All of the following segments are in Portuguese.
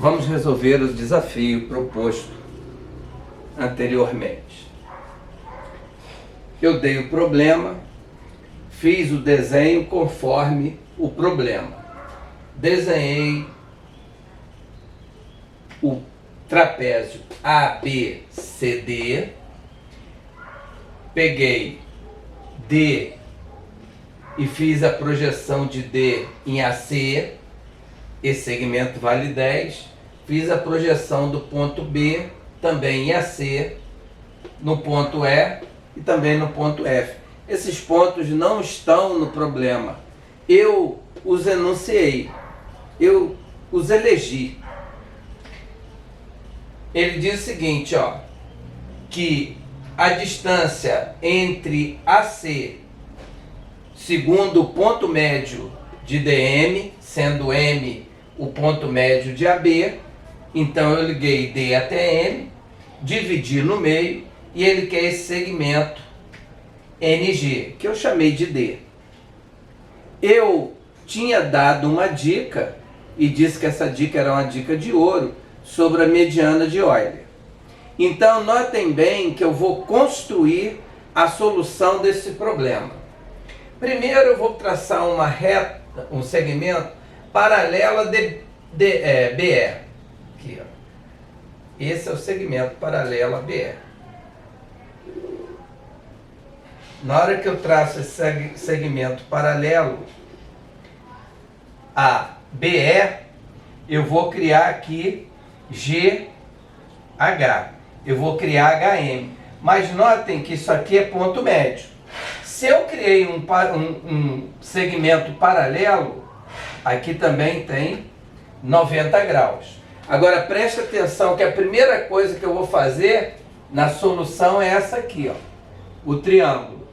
Vamos resolver o desafio proposto anteriormente. Eu dei o problema, fiz o desenho conforme o problema. Desenhei o trapézio ABCD, peguei D e fiz a projeção de D em AC, esse segmento vale 10, fiz a projeção do ponto B, também em AC, no ponto E e também no ponto F. Esses pontos não estão no problema. Eu os enunciei, eu os elegi. Ele diz o seguinte, ó, que a distância entre AC, segundo o ponto médio de DM, sendo M o ponto médio de AB, então eu liguei D até M, dividi no meio e ele quer esse segmento NG, que eu chamei de D. Eu tinha dado uma dica e disse que essa dica era uma dica de ouro sobre a mediana de Euler. Então notem bem que eu vou construir a solução desse problema. Primeiro eu vou traçar uma reta, um segmento paralelo a BE. Aqui, ó. Esse é o segmento paralelo a BE. Na hora que eu traço esse segmento paralelo a BE, eu vou criar aqui GH. Eu vou criar HM. Mas notem que isso aqui é ponto médio. Se eu criei um segmento paralelo, aqui também tem 90 graus. Agora preste atenção que a primeira coisa que eu vou fazer na solução é essa aqui, ó. O triângulo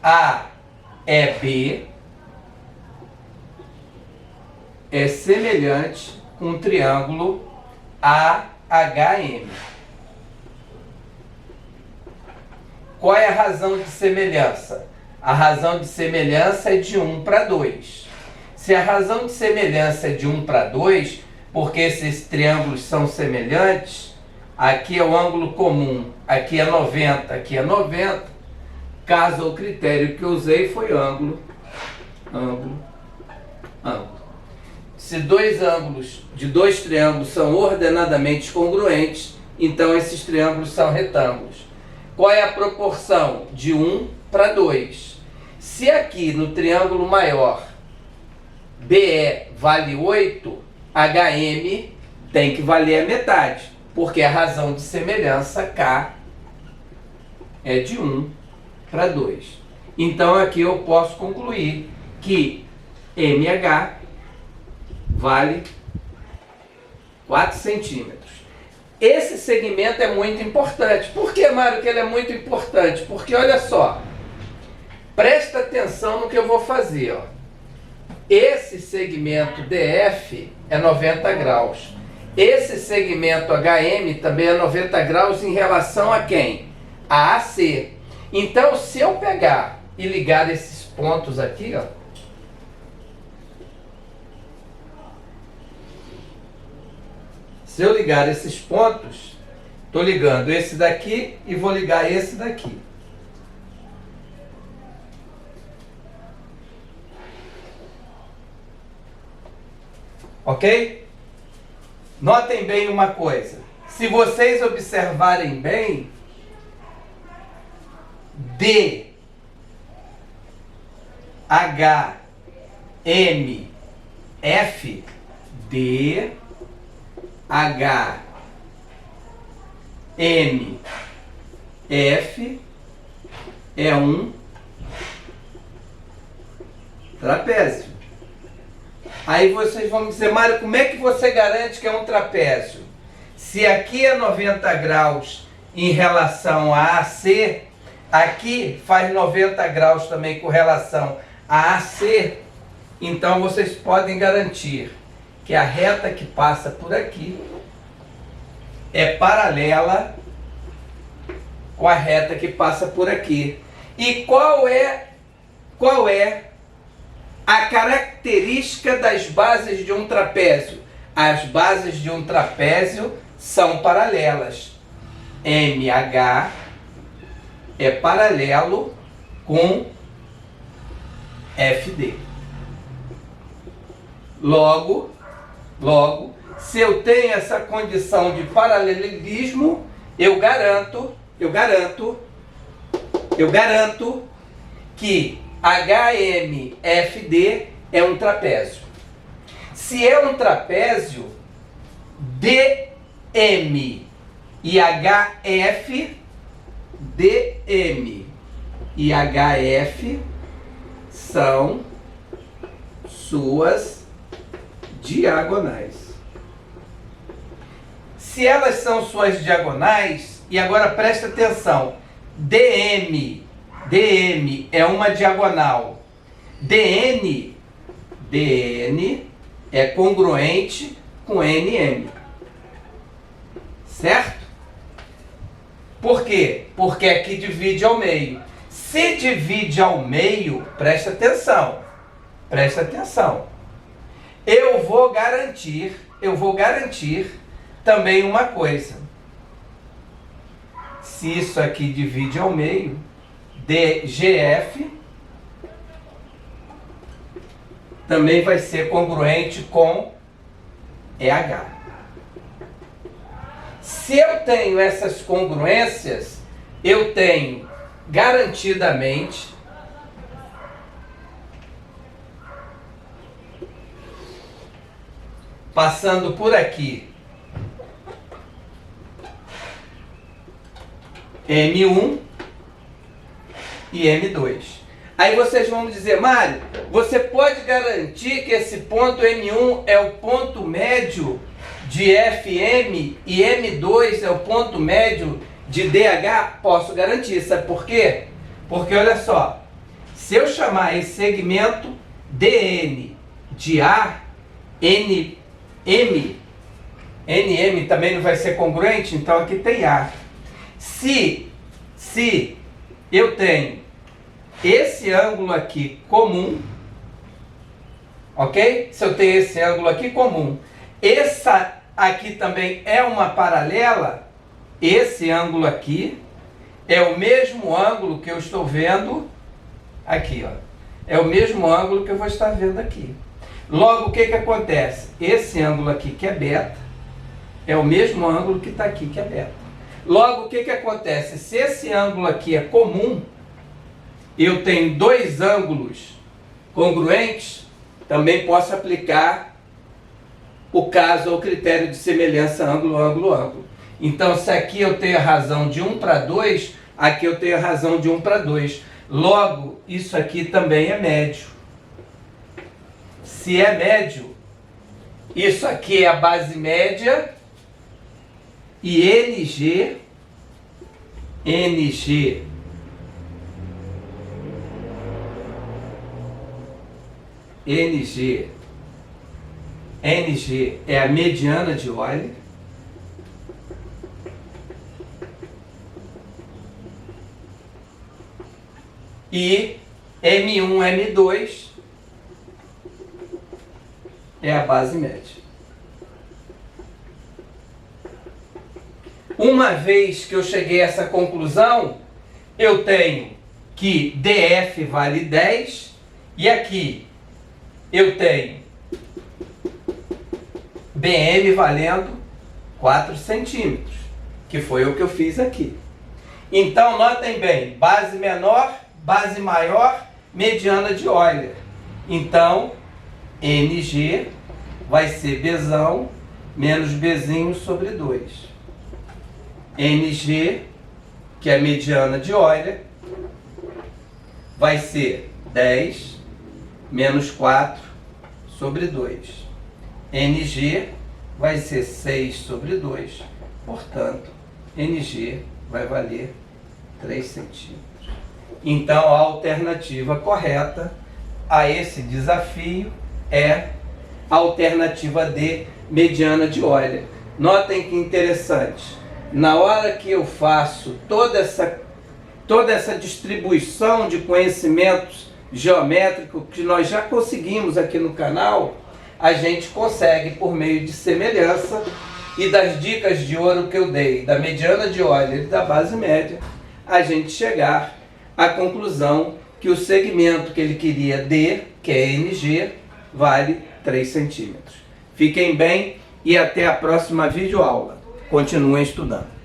AEB é semelhante com o triângulo AHM. Qual é a razão de semelhança? A razão de semelhança é de 1 para 2. Se a razão de semelhança é de 1 para 2, porque esses triângulos são semelhantes, aqui é o ângulo comum, aqui é 90, aqui é 90, caso o critério que eu usei foi ângulo. Se dois ângulos de dois triângulos são ordenadamente congruentes, então esses triângulos são retângulos. Qual é a proporção? De 1 para 2. Se aqui no triângulo maior BE vale 8, HM tem que valer a metade, porque a razão de semelhança K é de 1 para 2. Então aqui eu posso concluir que MH vale 4 centímetros. Esse segmento é muito importante. Por que, Mário, que ele é muito importante? Porque olha só, presta atenção no que eu vou fazer, ó. Esse segmento DF é 90 graus. Esse segmento HM também é 90 graus em relação a quem? A AC. Então, se eu pegar e ligar esses pontos aqui, ó, se eu ligar esses pontos, estou ligando esse daqui e vou ligar esse daqui. Ok? Notem bem uma coisa. Se vocês observarem bem, D, H, M, F, D, H, M, F é um trapézio. Aí vocês vão dizer, Mário, como é que você garante que é um trapézio? Se aqui é 90 graus em relação a AC, aqui faz 90 graus também com relação a AC, então vocês podem garantir que a reta que passa por aqui é paralela com a reta que passa por aqui. E qual é a característica das bases de um trapézio? as bases de um trapézio são paralelas. MH é paralelo com FD. Logo, se eu tenho essa condição de paralelismo, eu garanto que HMFD é um trapézio. Se é um trapézio, DM e HF são suas diagonais. Se elas são suas diagonais, e agora presta atenção, DM é uma diagonal, DN é congruente com NM, certo? Por quê? Porque aqui divide ao meio. Se divide ao meio, presta atenção, eu vou garantir também uma coisa. Se isso aqui divide ao meio, DGF também vai ser congruente com EH. Se eu tenho essas congruências, eu tenho garantidamente passando por aqui M1 e M2. Aí vocês vão me dizer, Mário, você pode garantir que esse ponto M1 é o ponto médio de FM e M2 é o ponto médio de DH? Posso garantir, sabe por quê? Porque olha só, se eu chamar esse segmento DN de A, NM também não vai ser congruente, então aqui tem A. Se eu tenho esse ângulo aqui comum, ok? Se eu tenho esse ângulo aqui comum, essa aqui também é uma paralela, esse ângulo aqui é o mesmo ângulo que eu estou vendo aqui, ó. É o mesmo ângulo que eu vou estar vendo aqui. Logo, o que acontece? Esse ângulo aqui, que é beta, é o mesmo ângulo que está aqui, que é beta. Logo, o que acontece? Se esse ângulo aqui é comum, eu tenho dois ângulos congruentes, também posso aplicar o caso ao critério de semelhança ângulo. Então, se aqui eu tenho a razão de 1 para 2, aqui eu tenho a razão de 1 para 2. Logo, isso aqui também é médio. Se é médio, isso aqui é a base média e NG é a mediana de Euler. E M1, M2 é a base média. Uma vez que eu cheguei a essa conclusão, eu tenho que DF vale 10 e aqui eu tenho BM valendo 4 centímetros, que foi o que eu fiz aqui. Então, notem bem, base menor, base maior, mediana de Euler. Então, NG vai ser Bzão menos Bzinho sobre 2. NG, que é a mediana de Euler, vai ser 10 menos 4 sobre 2. NG vai ser 6 sobre 2. Portanto, NG vai valer 3 centímetros. Então, a alternativa correta a esse desafio é a alternativa D, mediana de Euler. Notem que interessante. Na hora que eu faço toda essa distribuição de conhecimentos geométricos que nós já conseguimos aqui no canal, a gente consegue, por meio de semelhança e das dicas de ouro que eu dei, da mediana de Euler e da base média, a gente chegar à conclusão que o segmento que ele queria D, que é NG, vale 3 centímetros. Fiquem bem e até a próxima videoaula. Continuem estudando.